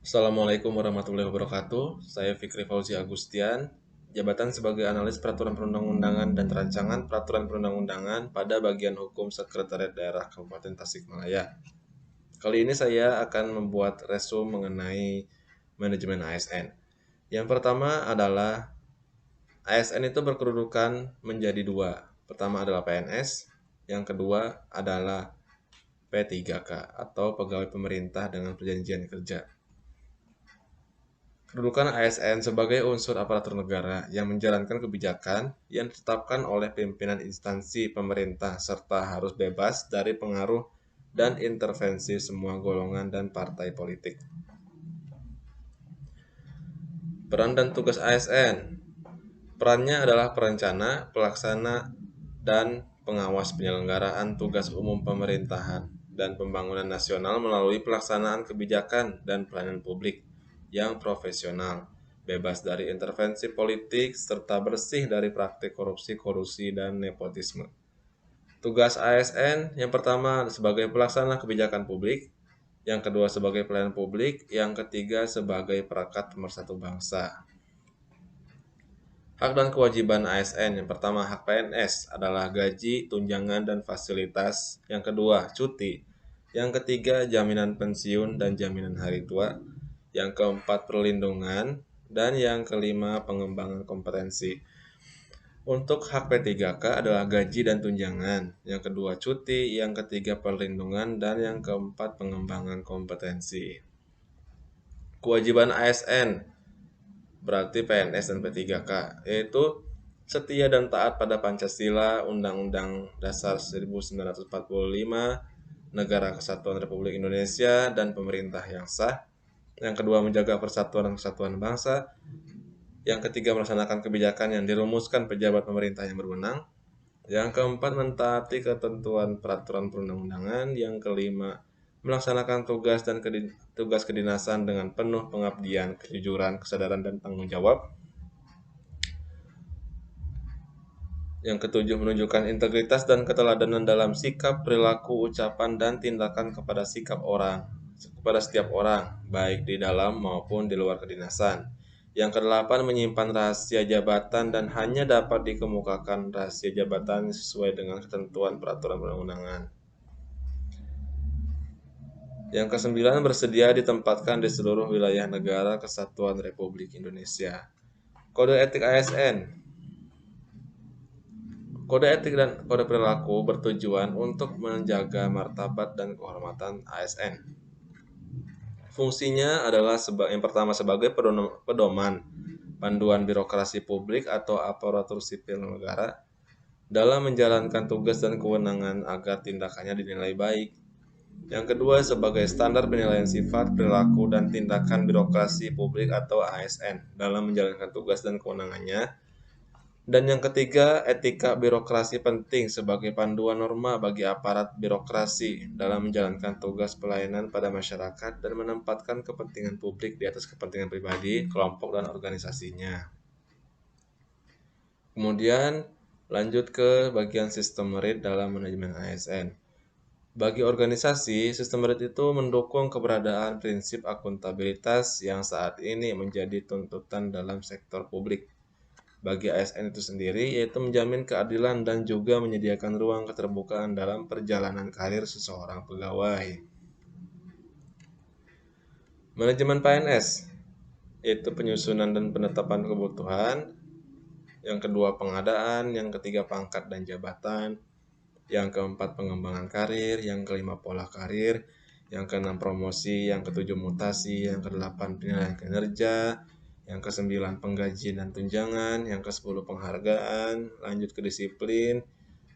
Assalamualaikum warahmatullahi wabarakatuh. Saya Fikri Fauzi Agustian, jabatan sebagai analis peraturan perundang-undangan dan rancangan peraturan perundang-undangan pada bagian hukum Sekretariat Daerah Kabupaten Tasikmalaya. Kali ini saya akan membuat resume mengenai manajemen ASN. Yang pertama adalah ASN itu berkedudukan menjadi dua. Pertama adalah PNS, yang kedua adalah P3K atau pegawai pemerintah dengan perjanjian kerja. Kedudukan ASN sebagai unsur aparatur negara yang menjalankan kebijakan yang ditetapkan oleh pimpinan instansi pemerintah serta harus bebas dari pengaruh dan intervensi semua golongan dan partai politik. Peran dan tugas ASN. Perannya adalah perencana, pelaksana, dan pengawas penyelenggaraan tugas umum pemerintahan dan pembangunan nasional melalui pelaksanaan kebijakan dan pelayanan publik yang profesional, bebas dari intervensi politik, serta bersih dari praktik korupsi, kolusi, dan nepotisme. Tugas ASN yang pertama sebagai pelaksana kebijakan publik, yang kedua sebagai pelayan publik, yang ketiga sebagai perekat pemersatu bangsa. Hak dan kewajiban ASN. Yang pertama, hak PNS adalah gaji, tunjangan, dan fasilitas. Yang kedua, cuti. Yang ketiga, jaminan pensiun dan jaminan hari tua. Yang keempat, perlindungan. Dan yang kelima, pengembangan kompetensi. Untuk hak P3K adalah gaji dan tunjangan. Yang kedua, cuti. Yang ketiga, perlindungan. Dan yang keempat, pengembangan kompetensi. Kewajiban ASN berarti PNS dan P3K, yaitu setia dan taat pada Pancasila, Undang-Undang Dasar 1945, Negara Kesatuan Republik Indonesia, dan pemerintah yang sah. Yang kedua, menjaga persatuan dan kesatuan bangsa. Yang ketiga, melaksanakan kebijakan yang dirumuskan pejabat pemerintah yang berwenang. Yang keempat, mentaati ketentuan peraturan perundang-undangan. Yang kelima, melaksanakan tugas kedinasan dengan penuh pengabdian, kejujuran, kesadaran, dan tanggung jawab. Yang ketujuh, menunjukkan integritas dan keteladanan dalam sikap, perilaku, ucapan, dan tindakan kepada setiap orang, baik di dalam maupun di luar kedinasan. Yang kedelapan, menyimpan rahasia jabatan dan hanya dapat dikemukakan rahasia jabatan sesuai dengan ketentuan peraturan perundang-undangan. Yang kesembilan, bersedia ditempatkan di seluruh wilayah negara Kesatuan Republik Indonesia. Kode etik ASN. Kode etik dan kode perilaku bertujuan untuk menjaga martabat dan kehormatan ASN. Fungsinya adalah yang pertama sebagai pedoman, panduan birokrasi publik atau aparatur sipil negara dalam menjalankan tugas dan kewenangan agar tindakannya dinilai baik. Yang kedua, sebagai standar penilaian sifat, perilaku, dan tindakan birokrasi publik atau ASN dalam menjalankan tugas dan kewenangannya. Dan yang ketiga, etika birokrasi penting sebagai panduan norma bagi aparat birokrasi dalam menjalankan tugas pelayanan pada masyarakat dan menempatkan kepentingan publik di atas kepentingan pribadi, kelompok, dan organisasinya. Kemudian, lanjut ke bagian sistem merit dalam manajemen ASN. Bagi organisasi, sistem merit itu mendukung keberadaan prinsip akuntabilitas yang saat ini menjadi tuntutan dalam sektor publik. Bagi ASN itu sendiri, yaitu menjamin keadilan dan juga menyediakan ruang keterbukaan dalam perjalanan karir seseorang pegawai. Manajemen PNS, yaitu penyusunan dan penetapan kebutuhan. Yang kedua, pengadaan. Yang ketiga, pangkat dan jabatan. Yang keempat, pengembangan karir. Yang kelima, pola karir. Yang keenam, promosi. Yang ketujuh, mutasi. Yang kedelapan, penilaian kinerja. Yang kesembilan, penggajian dan tunjangan. Yang kesepuluh, penghargaan. Lanjut ke disiplin.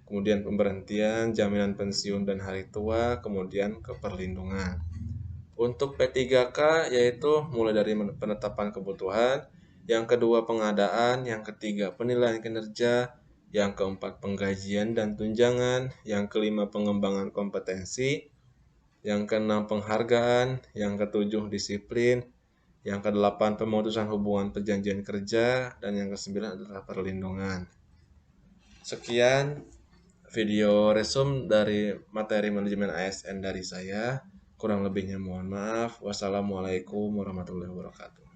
Kemudian pemberhentian, jaminan pensiun dan hari tua. Kemudian ke perlindungan. Untuk P3K yaitu mulai dari penetapan kebutuhan. Yang kedua, pengadaan. Yang ketiga, penilaian kinerja. Yang keempat, penggajian dan tunjangan. Yang kelima, pengembangan kompetensi. Yang keenam, penghargaan. Yang ketujuh, disiplin. Yang kedelapan, pemutusan hubungan perjanjian kerja. Dan yang kesembilan adalah perlindungan. Sekian video resume dari materi manajemen ASN dari saya. Kurang lebihnya mohon maaf. Wassalamualaikum warahmatullahi wabarakatuh.